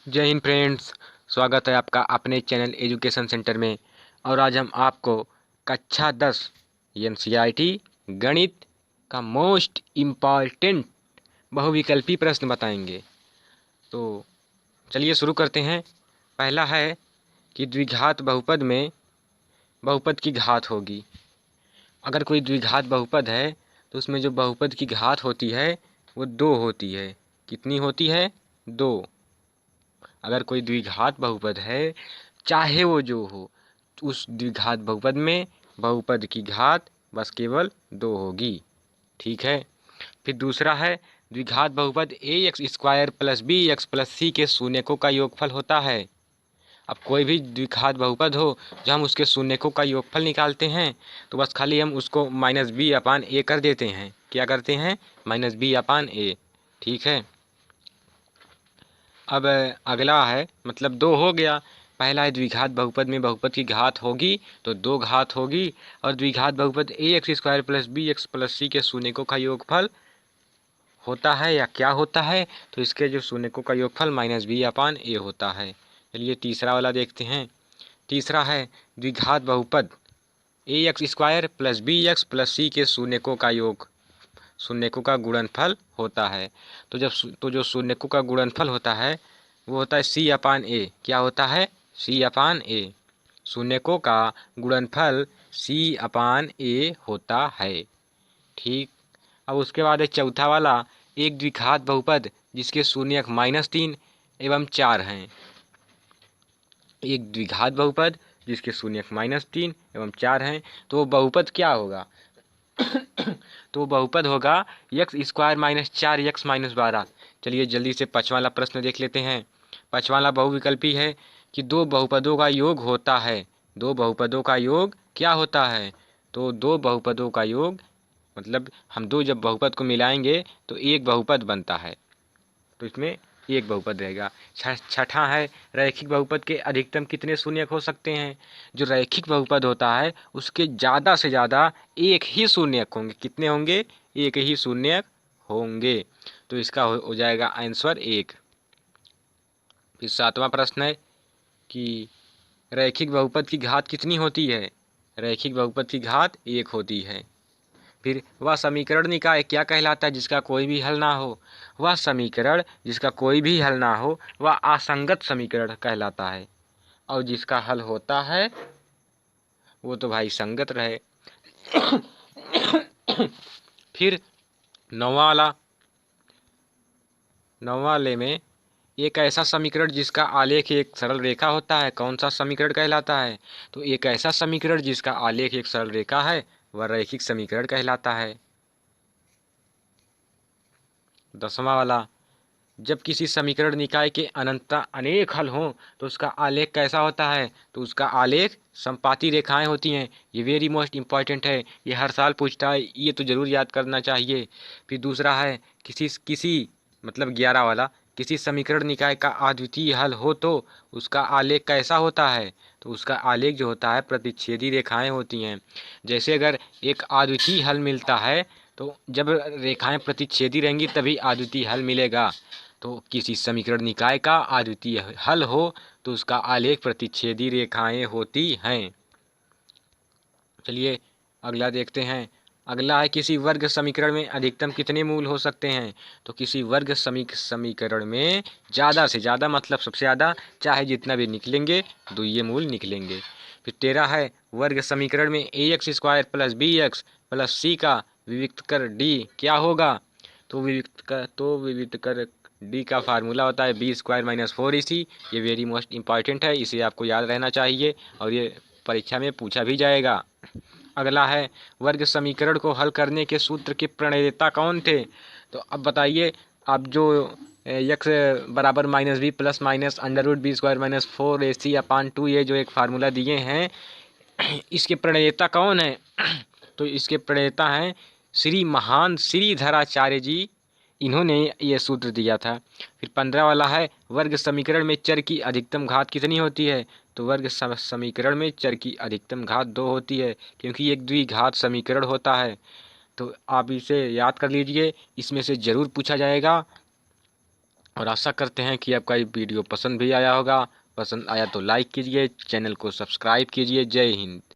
जय हिंद फ्रेंड्स। स्वागत है आपका अपने चैनल एजुकेशन सेंटर में। और आज हम आपको कक्षा 10 एनसीईआरटी गणित का मोस्ट इम्पॉर्टेंट बहुविकल्पी प्रश्न बताएंगे। तो चलिए शुरू करते हैं। पहला है कि द्विघात बहुपद में बहुपद की घात होगी। अगर कोई द्विघात बहुपद है तो उसमें जो बहुपद की घात होती है वो 2 होती है। कितनी होती है? 2। अगर कोई द्विघात बहुपद है, चाहे वो जो हो, उस द्विघात बहुपद में बहुपद की घात बस केवल 2 होगी। ठीक है। फिर दूसरा है, द्विघात बहुपद A X square plus B X plus C के शून्यकों का योगफल होता है। अब कोई भी द्विघात बहुपद हो, जब हम उसके शून्यकों का योगफल निकालते हैं तो बस खाली हम उसको माइनस बी अपान ए कर देते हैं। क्या करते हैं? माइनस बी अपान ए। ठीक है। अब अगला है, मतलब 2 हो गया। पहला है द्विघात बहुपद में बहुपद की घात होगी तो 2 घात होगी। और द्विघात बहुपद A X square plus B X plus C के शून्यकों का योगफल होता है या क्या होता है? तो इसके जो शून्यकों का योगफल माइनस बी अपान ए होता है। चलिए तीसरा वाला देखते हैं। तीसरा है, द्विघात बहुपद A X square plus B X plus C के शून्यकों का गुणनफल होता है। तो जो शून्यकों का गुणनफल होता है वो होता है सी अपान ए। क्या होता है? सी अपान ए। शून्यकों का गुणनफल सी अपान ए होता है। ठीक। अब उसके बाद है चौथा वाला, एक द्विघात बहुपद जिसके शून्यक -3 एवं 4 हैं। एक द्विघात बहुपद जिसके शून्यक -3 एवं 4 हैं, तो वो बहुपद क्या होगा? तो बहुपद होगा एक्स स्क्वायर माइनस 4x-12। चलिए जल्दी से पाँचवा वाला प्रश्न देख लेते हैं। पाँचवा वाला बहुविकल्पी है कि दो बहुपदों का योग होता है। दो बहुपदों का योग क्या होता है? तो दो बहुपदों का योग मतलब हम दो जब बहुपद को मिलाएंगे तो एक बहुपद बनता है, तो इसमें एक बहुपद रहेगा। छठा है, रैखिक बहुपद के अधिकतम कितने शून्यक हो सकते हैं? जो रैखिक बहुपद होता है उसके ज़्यादा से ज़्यादा एक ही शून्यक होंगे। कितने होंगे? एक ही शून्यक होंगे। तो इसका हो जाएगा आंसर 1। फिर सातवां प्रश्न है कि रैखिक बहुपद की घात कितनी होती है? रैखिक बहुपद की घात 1 होती है। फिर वह समीकरण निकाय क्या कहलाता है जिसका कोई भी हल ना हो? वह समीकरण जिसका कोई भी हल ना हो वह असंगत समीकरण कहलाता है। और जिसका हल होता है वो तो भाई संगत रहे। फिर नौवां वाले में एक ऐसा समीकरण जिसका आलेख एक सरल रेखा होता है, कौन सा समीकरण कहलाता है? तो एक ऐसा समीकरण जिसका आलेख एक सरल रेखा है वह रैखिक समीकरण कहलाता है। 10वां वाला, जब किसी समीकरण निकाय के अनंतता अनेक हल हों तो उसका आलेख कैसा होता है? तो उसका आलेख समपाती रेखाएं होती हैं। ये वेरी मोस्ट इंपॉर्टेंट है, ये हर साल पूछता है, ये तो ज़रूर याद करना चाहिए। फिर दूसरा है, किसी मतलब 11 वाला, किसी समीकरण निकाय का अद्वितीय हल हो तो उसका आलेख कैसा होता है? तो उसका आलेख जो होता है प्रतिच्छेदी रेखाएं होती हैं। जैसे अगर एक अद्वितीय हल मिलता है तो जब रेखाएं प्रतिच्छेदी रहेंगी तभी अद्वितीय हल मिलेगा। तो किसी समीकरण निकाय का अद्वितीय हल हो तो उसका आलेख प्रतिच्छेदी रेखाएं होती हैं। चलिए अगला देखते हैं। अगला है, किसी वर्ग समीकरण में अधिकतम कितने मूल हो सकते हैं? तो किसी वर्ग समीकरण में ज़्यादा से ज़्यादा मतलब सबसे ज़्यादा, चाहे जितना भी निकलेंगे दुइये मूल निकलेंगे। फिर 13 है, वर्ग समीकरण में A X square plus B X plus C का विविक्त कर डी क्या होगा? तो विविक्त कर डी का फार्मूला होता है बी स्क्वायर माइनस 4ac। ये वेरी मोस्ट इंपॉर्टेंट है, इसे आपको याद रहना चाहिए और ये परीक्षा में पूछा भी जाएगा। अगला है, वर्ग समीकरण को हल करने के सूत्र के प्रणेता कौन थे? तो अब बताइए, अब जो एक्स बराबर minus b plus minus under root b square minus 4ac upon 2 ये जो एक फार्मूला दिए हैं, इसके प्रणेता कौन है? तो इसके प्रणेता हैं श्री महान श्रीधराचार्य जी, इन्होंने ये सूत्र दिया था। फिर 15 वाला है, वर्ग समीकरण में चर की अधिकतम घात कितनी होती है? तो वर्ग समीकरण में चर की अधिकतम घात 2 होती है, क्योंकि एक द्विघात समीकरण होता है। तो आप इसे याद कर लीजिए, इसमें से ज़रूर पूछा जाएगा। और आशा करते हैं कि आपका ये वीडियो पसंद भी आया होगा। पसंद आया तो लाइक कीजिए, चैनल को सब्सक्राइब कीजिए। जय हिंद।